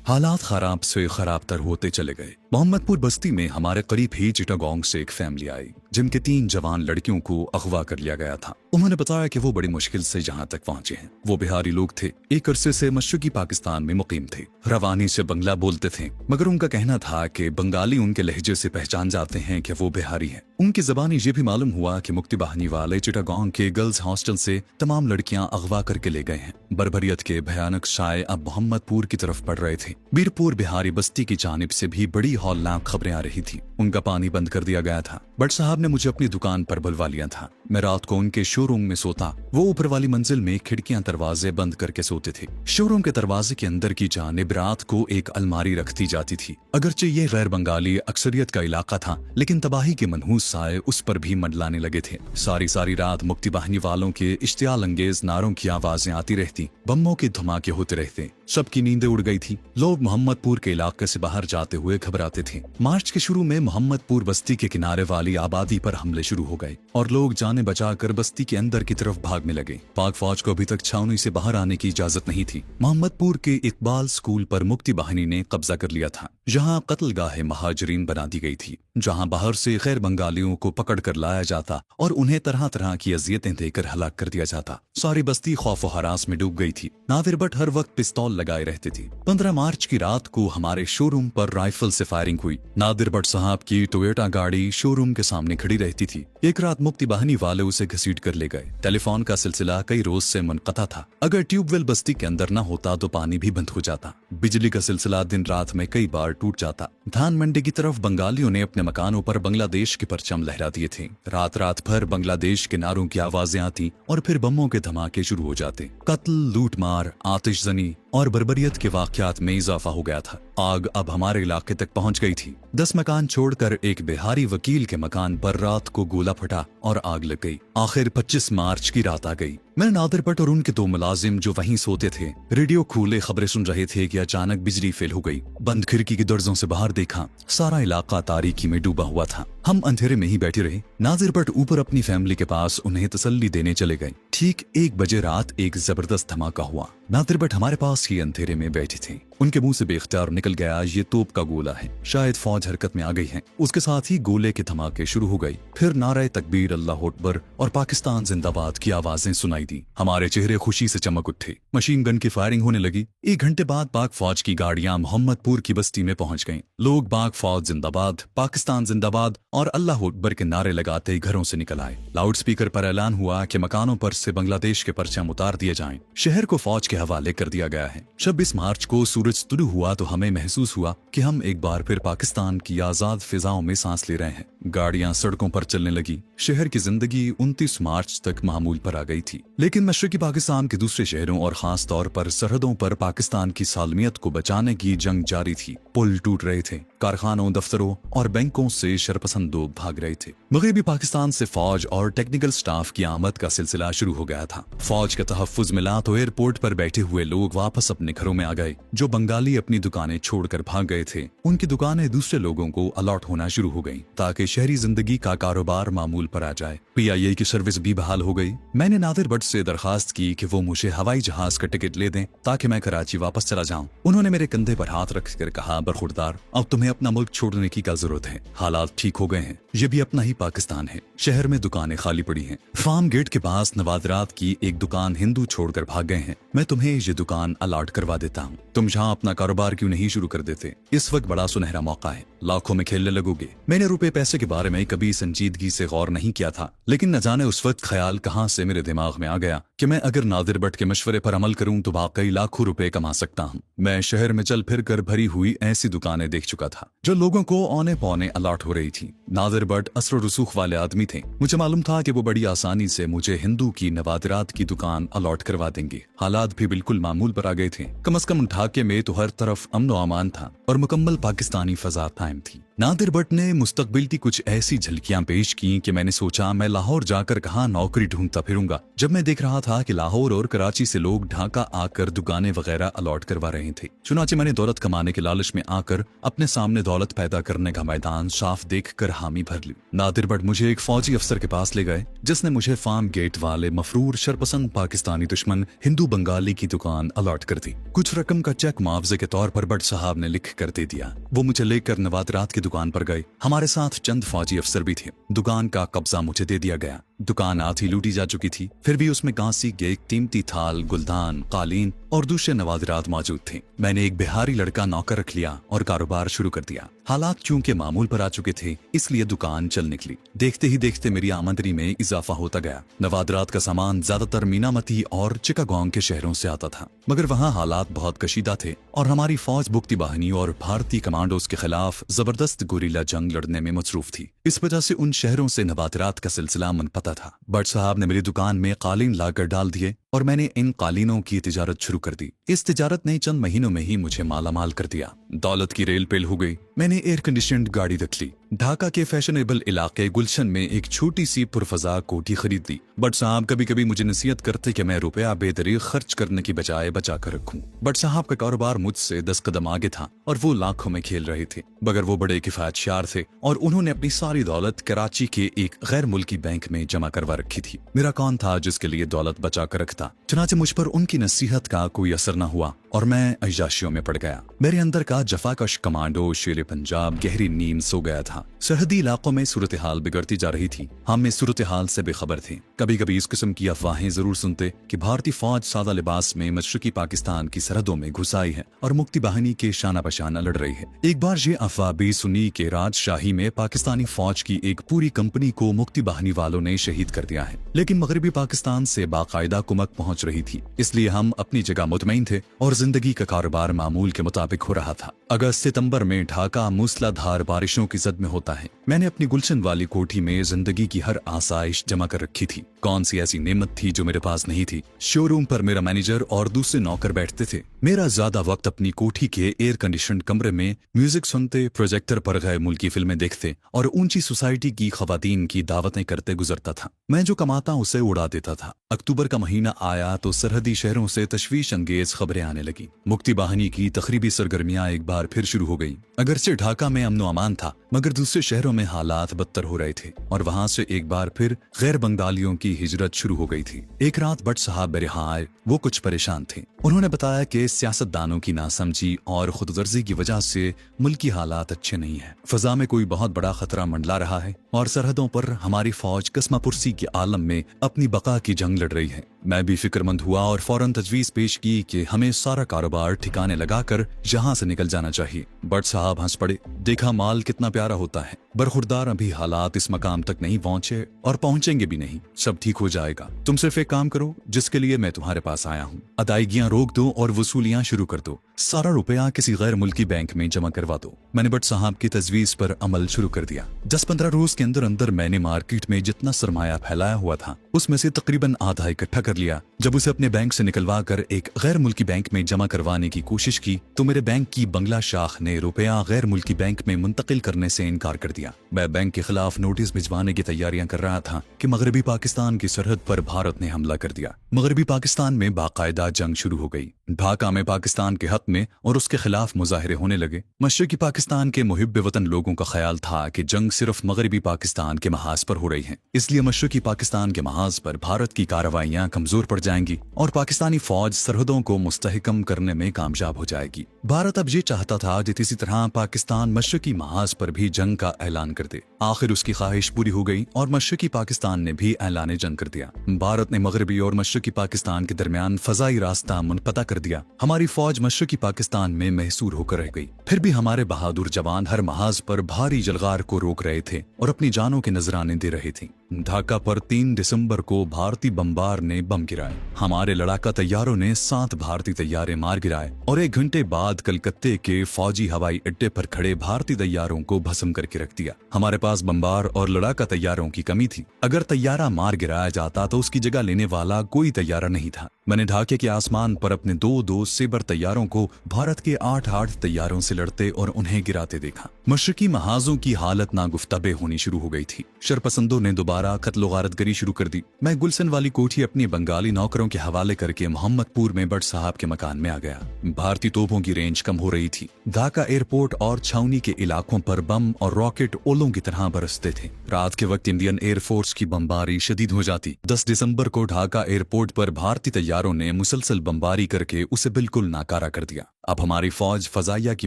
हालात खराब से खराब तर होते चले गए। मोहम्मदपुर बस्ती में हमारे करीब ही चिटागोंग से एक फैमिली आई जिनके 3 जवान लड़कियों को अगवा कर लिया गया था। उन्होंने बताया कि वो बड़ी मुश्किल से यहाँ तक पहुंचे हैं। वो बिहारी लोग थे, एक अरसे से मशरकी पाकिस्तान में मुकीम थे, रवानी से बंगला बोलते थे, मगर उनका कहना था कि बंगाली उनके लहजे से पहचान जाते हैं कि वो बिहारी हैं। उनकी जबानी ये भी मालूम हुआ कि मुक्ति बाहिनी वाले चिटागोंग के गर्ल्स हॉस्टल से तमाम लड़कियां अगवा करके ले गए हैं। बर्बरियत के भयानक साए अब मोहम्मदपुर की तरफ पड़ रहे थे। बीरपुर बिहारी बस्ती की जानिब से भी बड़ी हौलनाक खबरें आ रही थी। उनका पानी बंद कर दिया गया था। बट साहब ने मुझे अपनी दुकान पर बुलवा लिया था। मैं रात को उनके शोरूम में सोता। वो ऊपर वाली मंजिल में खिड़कियां दरवाजे बंद करके सोते थे। शोरूम के दरवाजे के अंदर की जानिब रात को एक अलमारी रखती जाती थी। अगरचे ये गैर बंगाली अक्सरियत का इलाका था, लेकिन तबाही के मनहूस साए उस पर भी मंडलाने लगे थे। सारी रात मुक्ति बाहिनी वालों के इश्तियाल अंगेज नारों की आवाजें आती रहती, बम्बों के धमाके होते रहते। सबकी नींदें उड़ गई थी। लोग मोहम्मदपुर के इलाके से बाहर जाते हुए घबराते थे। मार्च के शुरू में मोहम्मदपुर बस्ती के किनारे वाली आबादी पर हमले शुरू हो गए और लोग जाने बचाकर बस्ती के अंदर की तरफ भागने लगे। पाक फौज को अभी तक छावनी से बाहर आने की इजाजत नहीं थी। मोहम्मदपुर के इकबाल स्कूल पर मुक्ति बाहिनी ने कब्जा कर लिया था, जहां कत्लगाह महाजरीन बना दी गई थी, जहां बाहर से गैर बंगालियों को पकड़ कर लाया जाता और उन्हें तरह तरह की अजियतें देकर हलाक कर दिया जाता। सारी बस्ती खौफ व हरास में डूब गई थी। नादिर भट्ट हर वक्त पिस्तौल लगाए रहते थे। 15 मार्च की रात को हमारे शोरूम पर राइफल से फायरिंग हुई। नादिर भट्ट साहब की टोयोटा गाड़ी शोरूम के सामने खड़ी रहती थी। एक रात मुक्ति बाहिनी वाले उसे घसीट कर ले गए। टेलीफोन का सिलसिला कई रोज से मुनक़ता था। अगर ट्यूबवेल बस्ती के अंदर न होता तो पानी भी बंद हो जाता। बिजली का सिलसिला दिन रात में कई बार टूट जाता। धान मंडी की तरफ बंगालियों ने अपने मकानों पर बांग्लादेश के परचम लहरा दिए थे। रात भर बांग्लादेश के नारों की आवाजें आती और फिर बमों के धमाके शुरू हो जाते। कत्ल, लूटमार, आतिशजनी और बर्बरियत के वाकयात में इजाफा हो गया था। आग अब हमारे इलाके तक पहुंच गई थी। 10 मकान छोड़कर एक बिहारी वकील के मकान पर रात को गोला फटा और आग लग गई। आखिर 25 मार्च की रात आ गई। मैंने नादिर भट्ट और उनके 2 मुलाजिम जो वहीं सोते थे रेडियो खोले खबरें सुन रहे थे कि अचानक बिजली फेल हो गई। बंद खिड़की की दर्जों से बाहर देखा, सारा इलाका तारीकी में डूबा हुआ था। हम अंधेरे में ही बैठे रहे। नादिर भट्ट ऊपर अपनी फैमिली के पास उन्हें तसल्ली देने चले गए। ठीक 1 बजे रात एक जबरदस्त धमाका हुआ। नादिर भट्ट हमारे पास ही अंधेरे में बैठे थे। उनके मुंह से बेख्तियार निकल गया, ये तोप का गोला है, शायद फौज हरकत में आ गई है। उसके साथ ही गोले के धमाके शुरू हो गए। फिर नारे तकबीर, अल्लाह अकबर और पाकिस्तान जिंदाबाद की आवाजें सुनाई दी। हमारे चेहरे खुशी से चमक उठे। मशीन गन की फायरिंग होने लगी। 1 घंटे बाद पाक फौज की गाड़ियां मोहम्मदपुर की बस्ती में पहुंच गईं। लोग पाक फौज जिंदाबाद, पाकिस्तान जिंदाबाद और अल्लाह अकबर के नारे लगाते घरों से निकल आए। लाउड स्पीकर पर ऐलान हुआ कि मकानों पर से बांग्लादेश के परचम उतार दिए जाएं। शहर को फौज के हवाले कर दिया गया है। 26 मार्च को सूरज तुलू हुआ तो हमें महसूस हुआ कि हम एक बार फिर पाकिस्तान की आजाद फिजाओं में सांस ले रहे हैं। गाड़ियां सड़कों पर चलने लगी। शहर की जिंदगी 29 मार्च तक मामूल पर आ गई थी। लेकिन मशरकी पाकिस्तान के दूसरे शहरों और खास तौर पर सरहदों पर पाकिस्तान की सालमियत को बचाने की जंग जारी थी। पुल टूट रहे थे। कारखानों, दफ्तरों और बैंकों से शरपसंद लोग भाग रहे थे। मगरबी पाकिस्तान से फौज और टेक्निकल स्टाफ की आमद का सिलसिला शुरू हो गया था। फौज का तहफ्फुज मिला तो एयरपोर्ट पर बैठे हुए लोग वापस अपने घरों में आ गए। जो बंगाली अपनी दुकानें छोड़कर भाग गए थे, उनकी दुकानें दूसरे लोगों को अलॉट होना शुरू हो गईं, ताकि शहरी जिंदगी का कारोबार मामूल पर आ जाए। PIA की सर्विस भी बहाल हो गई। मैंने नादिर भट्ट से दरखास्त की कि वो मुझे हवाई जहाज का टिकट ले दें ताकि मैं कराची वापस चला जाऊं। उन्होंने मेरे कंधे पर हाथ रखकर कहा, बरखुरदार, अब तुम्हें अपना मुल्क छोड़ने की क्या जरूरत है। हालात ठीक हो गए हैं। ये भी अपना ही पाकिस्तान है। शहर में दुकानें खाली पड़ी हैं। फार्म गेट के पास नवादरात की एक दुकान हिंदू छोड़कर भाग गए हैं। मैं तुम्हें ये दुकान अलॉट करवा देता हूँ। तुम यहाँ अपना कारोबार क्यों नहीं शुरू कर देते? इस वक्त बड़ा सुनहरा मौका है। लाखों में खेलने लगोगे। मैंने रुपए पैसे के बारे में कभी संजीदगी से गौर नहीं किया था, लेकिन न जाने उस वक्त ख्याल कहाँ से मेरे दिमाग में आ गया कि मैं अगर नादिर भट्ट के मशवरे पर अमल करूं तो वाकई लाखों रुपए कमा सकता हूं। मैं शहर में चल फिर कर भरी हुई ऐसी दुकानें देख चुका था जो लोगों को औने पौने अलॉट हो रही थी। नादिर भट्ट असर रसूख वाले आदमी थे। मुझे मालूम था कि वो बड़ी आसानी से मुझे हिंदू की नवादिरात की दुकान अलॉट करवा देंगे। हालात भी बिल्कुल मामूल पर आ गए थे। कम अज कम ढाके में तो हर तरफ अमन व अमान था और मुकम्मल पाकिस्तानी फजा कायम थी। नादिर भट्ट ने मुस्तकबिल की कुछ ऐसी झलकियां पेश की कि मैंने सोचा मैं लाहौर जाकर कहाँ नौकरी ढूंढता फिरूंगा, जब मैं देख रहा था कि लाहौर और कराची से लोग ढाका आकर दुकानें वगैरह अलॉट करवा रहे थे। चुनाचे मैंने दौलत कमाने के लालच में आकर अपने सामने दौलत पैदा करने का मैदान साफ देखकर हामी भर ली। नादिर भट्ट मुझे एक फौजी अफसर के पास ले गए, जिसने मुझे फार्म गेट वाले मफरूर शरपसंद पाकिस्तानी दुश्मन हिंदू बंगाली की दुकान अलॉट कर दी। कुछ रकम का चेक मुआवजे के तौर पर भट्ट साहब ने लिख कर दे दिया। वो मुझे लेकर नवादरात की दुकान पर गए। हमारे साथ चंद फौजी अफसर भी थे। दुकान का कब्जा मुझे दे दिया गया। दुकान आधी लूटी जा चुकी थी, फिर भी उसमें कांसी के कीमती थाल, गुलदान, कालीन और दूसरे नवादरात मौजूद थे। मैंने एक बिहारी लड़का नौकर रख लिया और कारोबार शुरू कर दिया। हालात चूंकि मामूल पर आ चुके थे, इसलिए दुकान चल निकली। देखते ही देखते मेरी आमदनी में इजाफा होता गया। नवादरात का सामान ज्यादातर मीनामती और चिकागोंग के शहरों से आता था, मगर वहाँ हालात बहुत कशीदा थे और हमारी फौज भुक्ती बाहिनी और भारतीय कमांडोज के खिलाफ जबरदस्त गुरीला जंग लड़ने में मसरूफ थी। इस वजह से उन शहरों से नवादरात का सिलसिला मनपता था। भट्ट साहब ने मेरी दुकान में कालीन लाकर डाल दिए और मैंने इन कालीनों की तिजारत शुरू कर दी। इस तिजारत ने चंद महीनों में ही मुझे मालामाल कर दिया। दौलत की रेल पेल हो गई। मैंने एयर कंडीशनड गाड़ी रख ली। ढाका के फैशनेबल इलाके गुलशन में एक छोटी सी पुरफजा कोठी खरीद ली। भट्ट साहब कभी कभी मुझे नसीहत करते कि मैं रुपया बेदरीग खर्च करने की बजाय बचा कर रखूं। भट्ट साहब का कारोबार मुझसे 10 कदम आगे था और वो लाखों में खेल रहे थे, मगर वो बड़े किफायतशार थे और उन्होंने अपनी सारी दौलत कराची के एक गैर मुल्की बैंक में जमा करवा रखी थी। मेरा कौन था जिसके लिए दौलत बचा कर रखता। चुनाचे मुझ पर उनकी नसीहत का कोई असर न हुआ और मैं अय्याशियों में पड़ गया। मेरे अंदर का जफाकश कमांडो शेर पंजाब गहरी नींद सो गया था। सरहदी इलाकों में सूरत हाल बिगड़ती जा रही थी। हम इस सूरत हाल से बेखबर थे। कभी कभी इस किस्म की अफवाहें जरूर सुनते कि भारतीय फौज सादा लिबास में मशरकी पाकिस्तान की सरहदों में घुस आई है और मुक्ति बाहिनी के शाना बशाना लड़ रही है। एक बार ये अफवाह भी सुनी कि राजशाही में पाकिस्तानी फौज की एक पूरी कंपनी को मुक्ति बाहिनी वालों ने शहीद कर दिया है, लेकिन मगरबी पाकिस्तान से बाकायदा कुमक पहुंच रही थी। इसलिए हम अपनी जगह मुतमईन थे और जिंदगी का कारोबार मामूल के मुताबिक हो रहा था। अगस्त सितंबर में ढाका मूसलाधार बारिशों की जद में होता है। मैंने अपनी गुलशन वाली कोठी में जिंदगी की हर आसाइश जमा कर रखी थी। कौन सी ऐसी नेमत थी जो मेरे पास नहीं थी। शोरूम पर मेरा मैनेजर और दूसरे नौकर बैठते थे। मेरा ज्यादा वक्त अपनी कोठी के एयर कंडीशन कमरे में म्यूजिक सुनते, प्रोजेक्टर पर गैर मुल्की फिल्में देखते और ऊंची सोसाइटी की खवातीन की दावतें करते गुजरता था। मैं जो कमाता उसे उड़ा देता था। अक्टूबर का महीना आया तो सरहदी शहरों से तशवीश अंगेज खबरें आने लगी। मुक्ति बाहिनी की तकरीबी सरगर्मियां एक बार फिर शुरू हो गई। अगरचे ढाका में अमनो अमान था, मगर दूसरे शहरों में हालात बदतर हो रहे थे और वहां से एक बार फिर गैर बंगालियों की हिजरत शुरू हो गई थी। एक रात भट्ट साहब बरिहा आए। वो कुछ परेशान थे। उन्होंने बताया कि सियासतदानों की नासमझी और खुदगर्जी की वजह से मुल्की हालात अच्छे नहीं है। फजा में कोई बहुत बड़ा खतरा मंडला रहा है और सरहदों पर हमारी फौज कस्मापुरसी के आलम में अपनी बका की जंग लड़ रही है। मैं भी फिक्रमंद हुआ और फौरन तजवीज पेश की कि हमें सारा कारोबार ठिकाने लगाकर यहाँ से निकल जाना चाहिए। भट्ट साहब हंस पड़े। देखा माल कितना प्यारा होता है, बरखुरदार अभी हालात इस मकाम तक नहीं पहुंचे और पहुंचेंगे भी नहीं। सब ठीक हो जाएगा। तुम सिर्फ एक काम करो जिसके लिए मैं तुम्हारे पास आया हूँ। अदायगियां रोक दो और वसूलियां शुरू कर दो। सारा रुपया किसी गैर मुल्की बैंक में जमा करवा दो। मैंने भट्ट साहब की तजवीज पर अमल शुरू कर दिया। 10-15 रोज के अंदर अंदर मैंने मार्केट में जितना सरमाया फैलाया हुआ था उसमें से तकरीबन आधा इकट्ठा कर लिया। जब उसे अपने बैंक से निकलवा कर एक गैर मुल्की बैंक में जमा करवाने की कोशिश की तो मेरे बैंक की बंगला शाख ने रुपया गैर मुल्की बैंक में मुंतकिल करने से इनकार कर दिया। मैं बैंक के खिलाफ नोटिस भिजवाने की तैयारियां कर रहा था कि मगरबी पाकिस्तान की सरहद पर भारत ने हमला कर दिया। मगरबी पाकिस्तान में बाकायदा जंग शुरू हो गई। ढाका में पाकिस्तान के हक में और उसके खिलाफ मुजाहिरे होने लगे। मशरकी पाकिस्तान के मुहिब वतन लोगों का ख्याल था कि जंग सिर्फ मगरबी पाकिस्तान के महाज पर हो रही है, इसलिए मशरकी पाकिस्तान के महाज पर भारत की कार्रवाइयां कमजोर पड़ जाएंगी और पाकिस्तानी फौज सरहदों को मुस्तहकम करने में कामयाब हो जाएगी। भारत अब ये चाहता था कि इसी तरह पाकिस्तान मशरकी महाज पर भी जंग का ऐलान कर दे। आखिर उसकी ख्वाहिश पूरी हो गई और मशरकी पाकिस्तान ने भी ऐलान जंग कर दिया। भारत ने मगरबी और मशरकी पाकिस्तान के दरमियान फजाई रास्ता मुनक़ता कर दिया। हमारी फौज मशरकी पाकिस्तान में महसूर होकर रह गई। फिर भी हमारे बहादुर जवान हर महाज पर भारी जलगार को रोक रहे थे और अपनी जानों के नजराने दे रहे थे। ढाका पर 3 दिसंबर को भारतीय बमबार ने बम गिराए। हमारे लड़ाका तैयारों ने 7 भारतीय तैयारे मार गिराए और 1 घंटे बाद कलकत्ते के फौजी हवाई अड्डे पर खड़े भारतीय तैयारों को भस्म करके रख दिया। हमारे पास बमबार और लड़ाका तैयारों की कमी थी। अगर तैयारा मार गिराया जाता तो उसकी जगह लेने वाला कोई तैयारा नहीं था। मैंने ढाके के आसमान पर अपने दो सेबर तैयारों को भारत के 8 तैयारों से लड़ते और उन्हें गिराते देखा। मशरकी महाजों की हालत नागुफ्ताबे होनी शुरू हो गई थी। शरपसंदों ने दोबारा कत्लो गारतगरी शुरू कर दी। मैं गुलशन वाली कोठी अपनी बंगाली नौकरों के हवाले करके मोहम्मदपुर में बट साहब के मकान में आ गया। भारतीय तोपों की रेंज कम हो रही थी। ढाका एयरपोर्ट और छावनी के इलाकों पर बम और रॉकेट ओलों की तरह बरसते थे। रात के वक्त इंडियन एयरफोर्स की बमबारी शदीद हो जाती। 10 दिसंबर को ढाका एयरपोर्ट पर भारतीय तैयारों ने मुसलसल बमबारी करके उसे बिल्कुल नाकारा कर दिया। अब हमारी फौज फजाइया की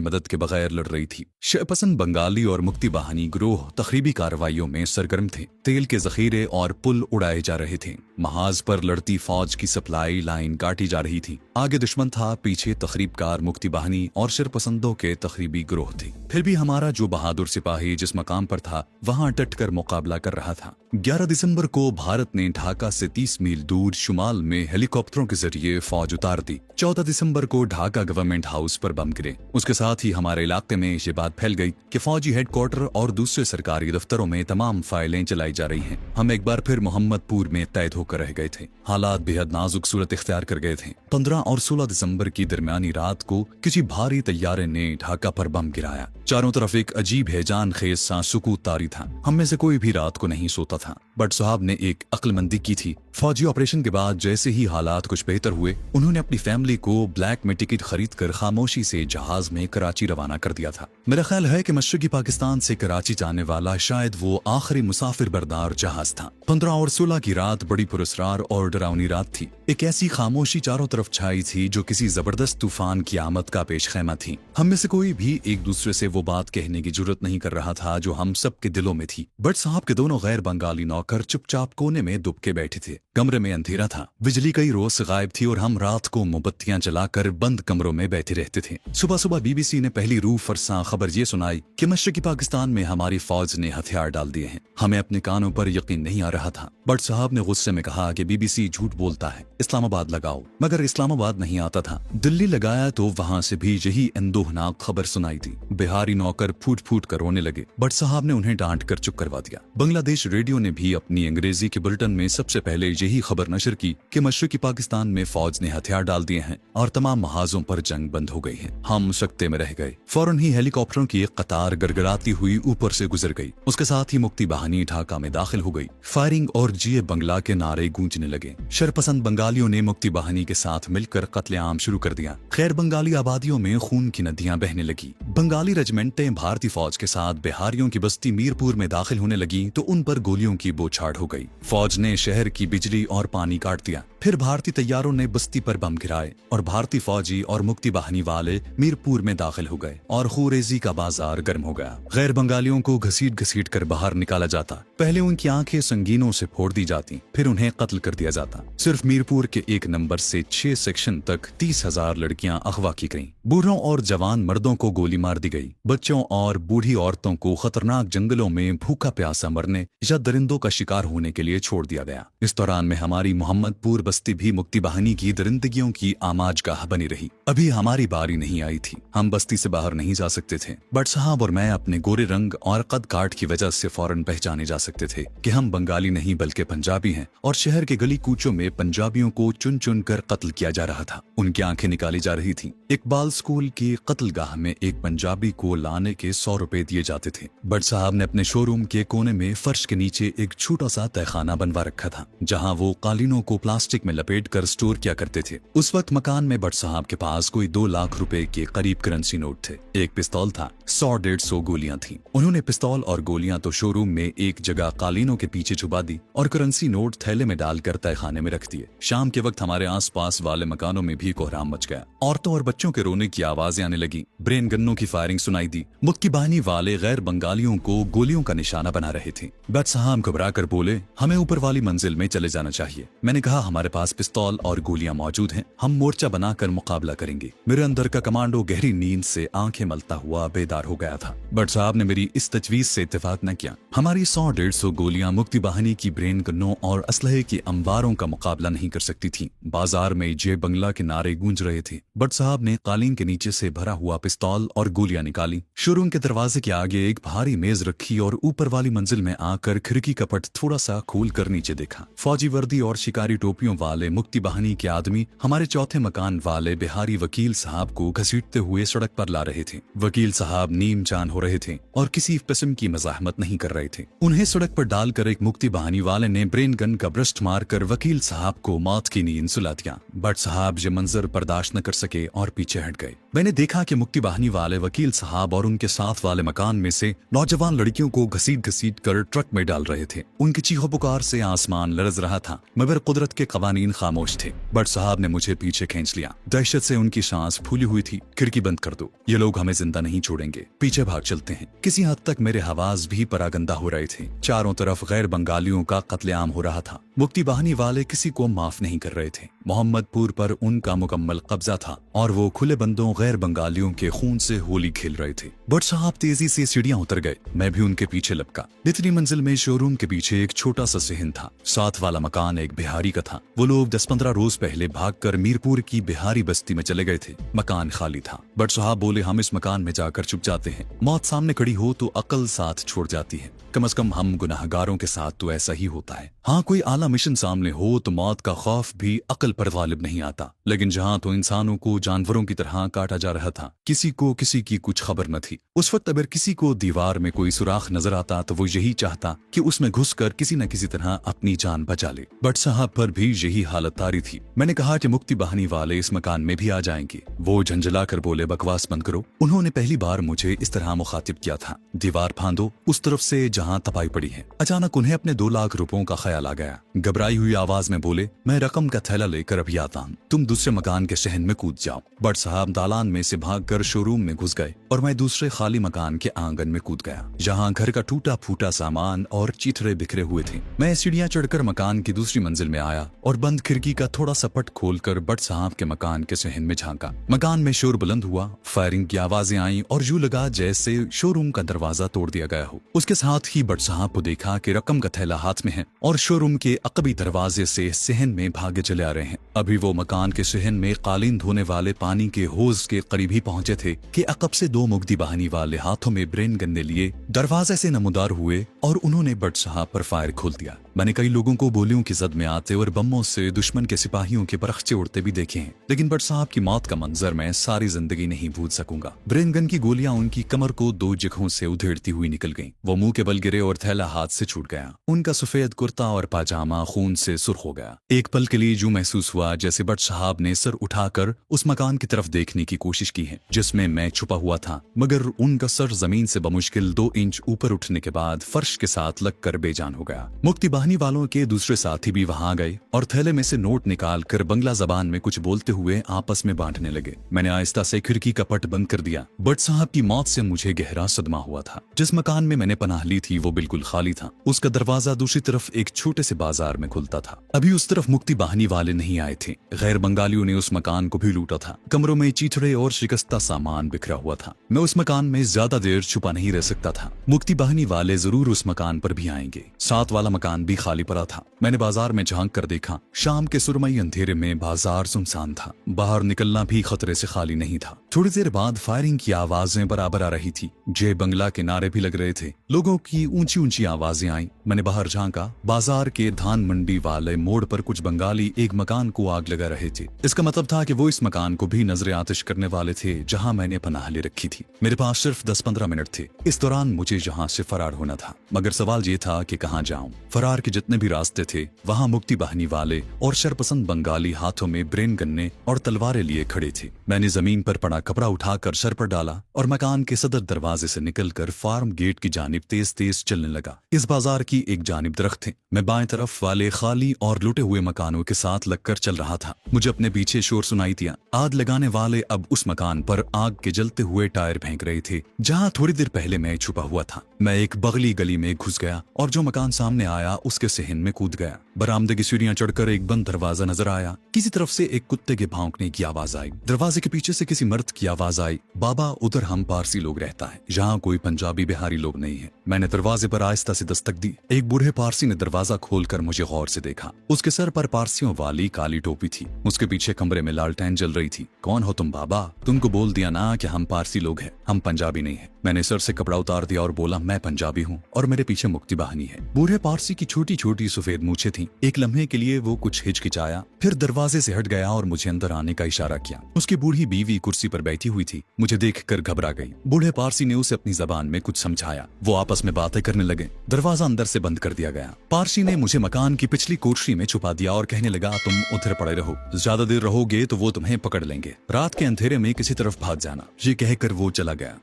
मदद के बगैर लड़ रही थी। शयपसंद बंगाली और मुक्ति बाहिनी ग्रोह तखरीबी कार्रवाइयों में सरगर्म थे। तेल के जखीरे और पुल उड़ाए जा रहे थे। महाज पर लड़ती फौज की सप्लाई लाइन काटी जा रही थी। आगे दुश्मन था, पीछे तखरीबकार मुक्ति बाहिनी और शरपसंदों के तखरीबी ग्रोह थे। फिर भी हमारा जो बहादुर सिपाही जिस मकाम पर था वहां डट कर मुकाबला कर रहा था। 11 दिसंबर को भारत ने ढाका से 30 मील दूर शुमाल में हेलीकॉप्टरों के जरिए फौज उतार दी। 14 दिसंबर को ढाका गवर्नमेंट हाउस पर बम गिरे। उसके साथ ही हमारे इलाके में ये बात फैल गई कि फौजी हेडक्वार्टर और दूसरे सरकारी दफ्तरों में तमाम फाइलें चलाई जा रही हैं। हम एक बार फिर मोहम्मदपुर में तैद होकर रह गए थे। हालात बेहद नाजुक सूरत इख्तियार कर गए थे। 15 और 16 दिसंबर की दरमियानी रात को किसी भारी तैयारे ने ढाका पर बम गिराया। चारों तरफ एक अजीब हैजान खेज सा सुकूत तारी था। हम में से कोई भी रात को नहीं सोता था। बट साहब ने एक अक्लमंदी की थी। फौजी ऑपरेशन के बाद जैसे ही हालात कुछ बेहतर हुए, उन्होंने अपनी फैमिली को ब्लैक में टिकट खरीद कर खामोशी से जहाज में कराची रवाना कर दिया था। मेरा ख्याल है कि मशरकी पाकिस्तान से कराची जाने वाला शायद वो आखिरी मुसाफिर बरदार जहाज था। 15 और 16 की रात बड़ी पुरस्कार और डरावनी रात थी। एक ऐसी खामोशी चारों तरफ छाई थी जो किसी जबरदस्त तूफान की आमद का पेश खैमा थी। हम में से कोई भी एक दूसरे से वो बात कहने की जरूरत नहीं कर रहा था जो हम सब के दिलों में थी। बट साहब के दोनों गैर बंगाली नौकर चुपचाप कोने में दुबके बैठे थे। कमरे में अंधेरा था। बिजली कई रोज से गायब थी और हम रात को मोमबत्तियां जलाकर बंद कमरों में बैठे रहते थे। सुबह सुबह बीबीसी ने पहली रूह फरसा खबर ये सुनाई कि मशरकी पाकिस्तान में हमारी फौज ने हथियार डाल दिए हैं। हमें अपने कानों पर यकीन नहीं आ रहा था। बट साहब ने गुस्से में कहा कि बीबीसी झूठ बोलता है, इस्लामाबाद लगाओ। मगर इस्लामाबाद नहीं आता था। दिल्ली लगाया तो वहां से भी यही अंदोहनाक खबर सुनाई दी। बिहारी नौकर फूट फूट कर रोने लगे। बट साहब ने उन्हें डांट कर चुप करवा दिया। बांग्लादेश रेडियो ने भी अपनी अंग्रेजी के बुलेटिन में सबसे पहले यही खबर नशर की कि मशरकी पाकिस्तान में फौज ने हथियार डाल दिए हैं और तमाम महाजों पर जंग बंद हो गई है। हम सकते में रह गए। फौरन ही हेलीकॉप्टरों की एक कतार गड़गड़ाती हुई ऊपर से गुजर गई। उसके साथ ही मुक्ति बाहिनी ढाका में दाखिल हो गई। फायरिंग और जिए बंगला के नारे गूंजने लगे। शरपसंद बंगालियों ने मुक्ति बाहिनी के साथ मिलकर कत्लेआम शुरू कर दिया। खैर बंगाली आबादियों में खून की नदियां बहने लगी। बंगाली रेजिमेंटें भारतीय फौज के साथ बिहारियों की बस्ती मीरपुर में दाखिल होने लगी तो उन पर गोलियों की बौछार हो गई। फौज ने शहर की बिजली और पानी काट दिया। फिर भारतीय तैयारों ने बस्ती पर बम गिराए और भारतीय फौजी और मुक्ति बाहिनी वाले मीरपुर में दाखिल हो गए और खूरेजी का बाजार गर्म हो गया। गैर बंगालियों को घसीट घसीट कर बाहर निकाला जाता। पहले उनकी आंखें संगीनों से फोड़ दी जाती, फिर उन्हें कत्ल कर दिया जाता। सिर्फ मीरपुर के 1 नंबर से 6 सेक्शन तक 30,000 लड़कियां अगवा की गईं। बूढ़ों और जवान मर्दों को गोली मार दी गई। बच्चों और बूढ़ी औरतों को खतरनाक जंगलों में भूखा प्यासा मरने या दरिंदों का शिकार होने के लिए छोड़ दिया गया। इस दौरान में हमारी मोहम्मदपुर बस्ती भी मुक्ति बाहिनी की दरिंदगियों की आमाजगाह बनी रही। अभी हमारी बारी नहीं आई थी। हम बस्ती से बाहर नहीं जा सकते थे। बट साहब और मैं अपने गोरे रंग और कद काट की वजह से फौरन पहचाने जा सकते थे कि हम बंगाली नहीं बल्कि पंजाबी हैं और शहर के गली कूचों में पंजाबियों को चुन चुन कर कत्ल किया जा रहा था। उनकी आंखें निकाली जा रही थी। इकबाल स्कूल की कत्लगाह में एक पंजाबी को लाने के 100 रुपए दिए जाते थे। बट साहब ने अपने शोरूम के कोने में फर्श के नीचे एक छोटा सा तहखाना बनवा रखा था जहां वो कालीनों को प्लास्टिक में लपेट कर स्टोर किया करते थे। उस वक्त मकान में बट साहब के पास कोई 2 लाख रुपए के करीब करेंसी नोट थे। एक पिस्तौल था। 100-150 गोलियां थीं। उन्होंने पिस्तौल और गोलियां तो शोरूम में एक जगह कालीनों के पीछे छुपा दी और करेंसी नोट थैले में डालकर तहखाने में रख दिए। शाम के वक्त हमारे आसपास वाले मकानों में भी कोहराम मच गया। औरतों और बच्चों के रोने की आवाजें आने लगी। ब्रेन गन्नों की फायरिंग सुनाई दी। मुक्ति बाहिनी वाले गैर बंगालियों को गोलियों का निशाना बना रहे थे। बट साहब घबरा कर बोले, हमें ऊपर वाली मंजिल में चले जाना चाहिए। मैंने कहा, हमारे पास पिस्तौल और गोलियां मौजूद हैं। हम मोर्चा बनाकर मुकाबला करेंगे। मेरे अंदर का कमांडो गहरी नींद से आंखें मलता हुआ बेदार हो गया था। बट साहब ने मेरी इस तजवीज से इत्तेफाक न किया। हमारी 100-150 गोलियां मुक्ति बाहिनी की ब्रेन गन्नों और असलहे की अंबारों का मुकाबला नहीं कर सकती थीं। बाजार में जय बंगला के नारे गूंज रहे थे। बट साहब ने कालीन के नीचे से भरा हुआ पिस्तौल और गोलियां निकाली। शोरूम के दरवाजे के आगे एक भारी मेज रखी और ऊपर वाली मंजिल में आकर खिड़की का पट थोड़ा सा खोल कर नीचे देखा। फौजी वर्दी और शिकारी टोपियों वाले मुक्ति बहानी के आदमी हमारे चौथे मकान वाले बिहारी वकील साहब को घसीटते हुए सड़क पर ला रहे थे। वकील साहब नीम जान हो रहे थे और किसी किस्म की मज़ाहमत नहीं कर रहे थे। उन्हें सड़क पर डालकर एक मुक्ति बहानी वाले ने ब्रेन गन का ब्रस्ट मारकर वकील साहब को मौत की नींद सुला दिया। बट साहब ये मंजर बर्दाश्त न कर सके और पीछे हट गए। मैंने देखा कि मुक्ति बहानी वाले वकील साहब और उनके साथ वाले मकान में से नौजवान लड़कियों को घसीट घसीट कर ट्रक में डाल रहे थे। उनकी चीखों पुकार से आसमान लरज रहा था, मगर कुदरत के कवानीन खामोश थे। बट साहब ने मुझे पीछे खींच लिया। दहशत से उनकी सांस फूली हुई थी। खिड़की बंद कर दो, ये लोग हमें जिंदा नहीं छोड़ेंगे, पीछे भाग चलते हैं। किसी हद तक मेरे हवास भी परागंदा हो रहे थे। चारों तरफ गैर बंगालियों का कत्लेआम हो रहा था। मुक्ति बहानी वाले किसी को माफ नहीं कर रहे थे। मोहम्मदपुर पर उनका मुकम्मल कब्जा था और वो खुले बंदों गैर बंगालियों के खून से होली खेल रहे थे। बट साहब तेजी से सीढ़ियां उतर गए। मैं भी उनके पीछे लपका। निचली मंजिल में शोरूम के पीछे एक छोटा सा सहन था। साथ वाला मकान एक बिहारी का था। वो लोग 10-15 रोज पहले भागकर मीरपुर की बिहारी बस्ती में चले गए थे। मकान खाली था। बट साहब बोले, हम इस मकान में जाकर छुप जाते हैं। मौत सामने खड़ी हो तो अकल साथ छोड़ जाती है। कम से कम हम गुनाहगारों के साथ तो ऐसा ही होता है। हाँ, कोई आला मिशन सामने हो तो मौत का खौफ भी अकल पर गालिब नहीं आता। लेकिन जहाँ तो इंसानों को जानवरों की तरह काटा जा रहा था, किसी को किसी की कुछ खबर न थी। उस वक्त अगर किसी को दीवार में कोई सुराख नजर आता तो वो यही चाहता कि उसमें घुसकर किसी न किसी तरह अपनी जान बचा ले। बट साहब पर भी यही हालत तारी थी। मैंने कहा कि मुक्ति बहानी वाले इस मकान में भी आ जाएंगे। वो झंझला कर बोले, बकवास बंद करो। उन्होंने पहली बार मुझे इस तरह मुखातिब किया था। दीवार फांदो उस तरफ से जहाँ तपाई पड़ी है। अचानक उन्हें अपने 2 लाख रुपयों का ख्याल आ गया। घबराई हुई आवाज में बोले, मैं रकम का थैला लेकर अभी आता हूँ, तुम दूसरे मकान के शहन में कूद जाओ। बट साहब दालान में से भागकर शोरूम में घुस गए और मैं दूसरे खाली मकान के आंगन में कूद गया, जहाँ घर का टूटा फूटा सामान और चिथड़े बिखरे हुए थे। मैं सीढ़ियां चढ़कर मकान की दूसरी मंजिल में आया और बंद खिड़की का थोड़ा सा पट खोलकर बट साहब के मकान के सहन में झांका। मकान में शोर बुलंद हुआ, फायरिंग की आवाजें आईं और यूं लगा जैसे शोरूम का दरवाजा तोड़ दिया गया हो। उसके साथ ही बट साहब को देखा कि रकम का थैला हाथ में है और शोरूम के अकबी दरवाजे से सहन में भागे चले आ रहे हैं। अभी वो मकान के सहन में कालीन धोने वाले पानी के होज के करीब ही पहुंचे थे कि अकब से 2 मुक्ति बहानी वाले हाथों में ब्रेन गन लिए दरवाजे से नमदार हुए और उन्होंने बट साहब पर फायर खोल दिया। मैंने कई लोगों को गोलियों की जद में आते और बमों से दुश्मन के सिपाहियों के परखचे उड़ते भी देखे हैं, लेकिन बट साहब की मौत का मंजर मैं सारी जिंदगी नहीं भूल सकूंगा। ब्रेन गन की गोलियां उनकी कमर को 2 जगहों से उधेड़ती हुई निकल गईं। वो मुंह के बल गिरे और थैला हाथ से छूट गया। उनका सफेद कुर्ता और पाजामा खून से सुर्ख हो गया। एक पल के लिए यूं महसूस हुआ जैसे बट साहब ने सर उठाकर उस मकान की तरफ देखने की कोशिश की है जिसमें मैं छुपा हुआ था, मगर उनका सर जमीन से बमुश्किल 2 इंच ऊपर उठने के बाद फर्श के साथ लगकर बेजान हो गया। मुक्ति बहानी वालों के दूसरे साथी भी वहां गए और थैले में से नोट निकाल कर बंगला जबान में कुछ बोलते हुए आपस में बांटने लगे। मैंने आहिस्ता से खिड़की का पट बंद कर दिया। बट साहब की मौत से मुझे गहरा सदमा हुआ था। जिस मकान में मैंने पनाह ली थी वो बिल्कुल खाली था। उसका दरवाजा दूसरी तरफ एक छोटे से बाजार में खुलता था। अभी उस तरफ मुक्ति बहानी वाले नहीं आए थे। गैर बंगालियों ने उस मकान को भी लूटा था। कमरों में चीथड़े और शिकस्ता सामान बिखरा हुआ था। मैं उस मकान में ज्यादा देर छुपा नहीं रह सकता था। मुक्ति बहानी वाले जरूर उस मकान पर भी आएंगे। साथ वाला मकान भी खाली पड़ा था। मैंने बाजार में झांक कर देखा। शाम के सुरमई अंधेरे में बाजार सुनसान था। बाहर निकलना भी खतरे से खाली नहीं था। थोड़ी देर बाद फायरिंग की आवाजें बराबर आ रही थी। जय बंगला के नारे भी लग रहे थे। लोगों की ऊंची ऊंची आवाजें आई। मैंने बाहर झांका। बाजार के धान मंडी वाले मोड़ पर कुछ बंगाली एक मकान को आग लगा रहे थे। इसका मतलब था कि वो इस मकान को भी नजरे आतिश करने वाले थे जहां मैंने पनाह ले रखी थी। मेरे पास सिर्फ 10-15 मिनट थे। इस दौरान मुझे यहाँ से फरार होना था, मगर सवाल ये था कि कहाँ जाऊं। फरार के जितने भी रास्ते थे वहाँ मुक्ति बहानी वाले और शरपसंद बंगाली हाथों में ब्रेन गन्ने और तलवारें लिए खड़े थे। मैंने जमीन पर पड़ा कपड़ा उठाकर सर पर डाला और मकान के सदर दरवाजे से निकलकर फार्म गेट की जानिब तेज तेज चलने लगा। इस बाजार की एक जानिब दरख्त थे। मैं बाएं तरफ वाले खाली और लुटे हुए मकानों के साथ लगकर चल रहा था। मुझे अपने पीछे शोर सुनाई दिया। आग लगाने वाले अब उस मकान पर आग के जलते हुए टायर फेंक रहे थे जहाँ थोड़ी देर पहले मैं छुपा हुआ था। मैं एक बगली गली में घुस गया और जो मकान सामने आया उसके सहन में कूद गया। बरामदे की सीढ़ियां चढ़कर एक बंद दरवाजा नजर आया। किसी तरफ से एक कुत्ते के भौंकने की आवाज आई। दरवाजे के पीछे से किसी मर्द की आवाज आई, बाबा उधर हम पारसी लोग रहता है, यहाँ कोई पंजाबी बिहारी लोग नहीं है। मैंने दरवाजे पर आहिस्ता से दस्तक दी। एक बूढ़े पारसी ने दरवाजा खोलकर मुझे गौर से देखा। उसके सर पर पारसियों वाली काली टोपी थी। उसके पीछे कमरे में लालटेन जल रही थी। कौन हो तुम बाबा? तुमको बोल दिया ना कि हम पारसी लोग हैं, हम पंजाबी नहीं है। मैंने सर से कपड़ा उतार दिया और बोला, मैं पंजाबी हूँ और मेरे पीछे मुक्ति बहानी है। बूढ़े पारसी की छोटी छोटी सफेद मूछें थीं। एक लम्हे के लिए वो कुछ हिचकिचाया, फिर दरवाजे से हट गया और मुझे अंदर आने का इशारा किया। उसकी बूढ़ी बीवी कुर्सी पर बैठी हुई थी। मुझे देखकर घबरा गई। बूढ़े पारसी ने उसे अपनी जबान में कुछ समझाया। वो आपस में बातें करने लगे। दरवाजा अंदर से बंद कर दिया गया। पारसी ने मुझे मकान की पिछली कोठरी में छुपा दिया और कहने लगा, तुम उधर पड़े रहो, ज्यादा देर रहोगे तो वो तुम्हें पकड़ लेंगे। रात के अंधेरे में किसी तरफ भाग जाना। ये कहकर वो चला गया।